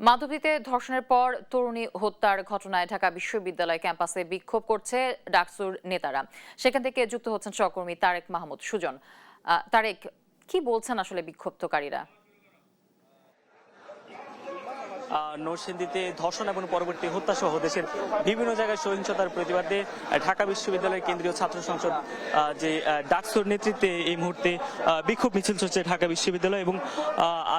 মাধবীতে ধর্ষণের পর তরুণী হত্যার ঘটনায় ঢাকা বিশ্ববিদ্যালয় ক্যাম্পাসে বিক্ষোভ করছে ডাকসুর নেতারা। সেখান থেকে যুক্ত হচ্ছেন সহকর্মী তারেক মাহমুদ সুজন। তারেক, কি বলছেন আসলে বিক্ষোভকারীরা? নরসিংদীতে ধর্ষণ এবং পরবর্তী হত্যা সহ দেশের বিভিন্ন জায়গায় সহিংসতার প্রতিবাদে ঢাকা বিশ্ববিদ্যালয়ের কেন্দ্রীয় ছাত্র সংসদ যে ডাকসুর নেতৃত্বে এই মুহূর্তে বিক্ষোভ মিছিল চলছে ঢাকা বিশ্ববিদ্যালয়। এবং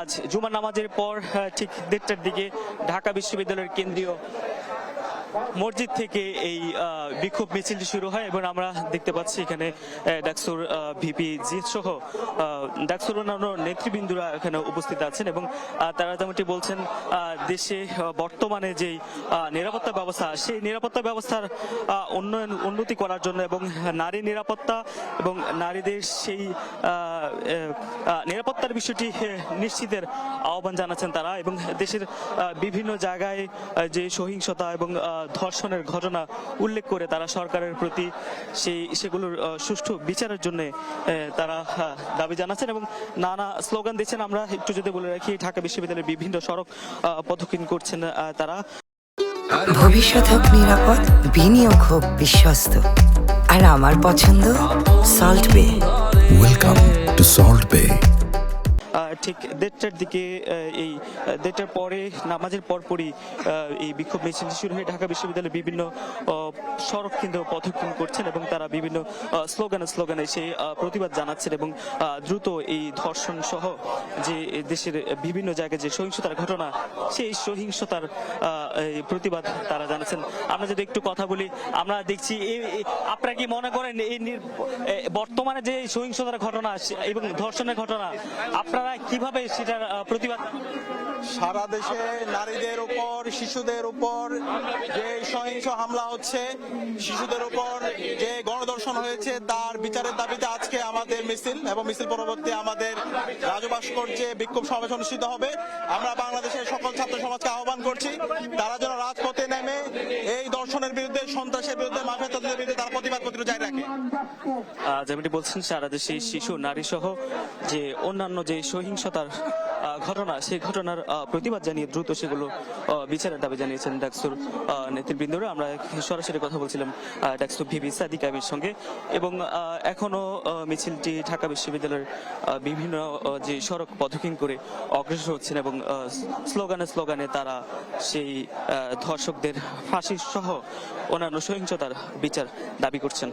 আজ জুমার নামাজের পর ঠিক 1:30টার দিকে ঢাকা বিশ্ববিদ্যালয়ের কেন্দ্রীয় মসজিদ থেকে এই বিক্ষোভ মিছিলটি শুরু হয় এবং আমরা দেখতে পাচ্ছি এখানে ডাকসুর ভিপি জিৎ সহ ডাকসুর অন্যান্য নেতৃবৃন্দরা এখানে উপস্থিত আছেন এবং তারা যেমনটি বলছেন দেশে বর্তমানে যেই নিরাপত্তা ব্যবস্থা, সেই নিরাপত্তা ব্যবস্থার উন্নতি করার জন্য এবং নারী নিরাপত্তা এবং নারীদের সেই নিরাপত্তার বিষয়টি নিশ্চিতের আহ্বান জানাচ্ছেন তারা। এবং দেশের বিভিন্ন জায়গায় যে সহিংসতা এবং ধর্ষণের ঘটনা উল্লেখ করে তারা সরকারের প্রতি সেগুলোর সুষ্ঠু বিচারের জন্য তারা দাবি জানাচ্ছেন এবং নানা স্লোগান দিচ্ছেন। আমরা একটু যদি বলে রাখি, ঢাকা বিশ্ববিদ্যালয়ের বিভিন্ন সড়ক প্রদক্ষিণ করছেন তারা। ভবিষ্যৎ হোক নিরাপদ, বিনিয়োগ হোক বিশ্বস্ত, আর আমার পছন্দ সল্ট বে। ওয়েলকাম টু সল্ট বে। ঠিক 1:30টার দিকে এই 1:30টার পরে নামাজের পরপরই এই বিক্ষোভ মিছিলটি শুরু হয়ে ঢাকা বিশ্ববিদ্যালয়ের বিভিন্ন সড়ক কিন্তু প্রদক্ষিণ করছেন এবং তারা বিভিন্ন স্লোগানে সেই প্রতিবাদ জানাচ্ছেন এবং দ্রুত এই ধর্ষণ সহ যে দেশের বিভিন্ন জায়গায় যে সহিংসতার ঘটনা, সেই সহিংসতার প্রতিবাদ তারা জানাচ্ছেন। আমরা যদি একটু কথা বলি, আমরা দেখছি আপনারা কি মনে করেন এই বর্তমানে যে সহিংসতার ঘটনা এবং ধর্ষণের ঘটনা, আপনারা কিভাবে সেটার প্রতিবাদ? সারা দেশে নারীদের উপর, শিশুদের উপর যে সহিংস হামলা হচ্ছে, শিশুদের উপর যে গণধর্ষণ হয়েছে, তার বিচারের দাবিতে আজকে আমাদের মিছিল এবং মিছিল পরবর্তী আমাদের রাজু ভাস্কর্যে বিক্ষোভ সমাবেশ অনুষ্ঠিত হবে। আমরা বাংলাদেশের সকল ছাত্র সমাজকে আহ্বান করছি, তারা যেন রাজপথে নেমে এই ধর্ষণের বিরুদ্ধে, সন্ত্রাসের বিরুদ্ধে, মানবতার বিরুদ্ধে তার প্রতিবাদ জারি রাখে। যেমনটি বলছেন, সারা দেশে শিশু, নারী সহ যে অন্যান্য যে সহিংসতার ঘটনা, সেই ঘটনার প্রতিবাদ জানিয়ে দ্রুত সেগুলো বিচারের দাবি জানিয়েছেন ডাকসুর নেতৃবৃন্দরা। আমরা সরাসরি কথা বলছিলাম ডাকসুর ভিপি সাদিক আমির সঙ্গে এবং এখনো মিছিলটি ঢাকা বিশ্ববিদ্যালয়ের বিভিন্ন যে সড়ক প্রদক্ষিণ করে অগ্রসর হচ্ছেন এবং স্লোগানে তারা সেই ধর্ষকদের ফাঁসি সহ অন্যান্য সহিংসতার বিচার দাবি করছেন।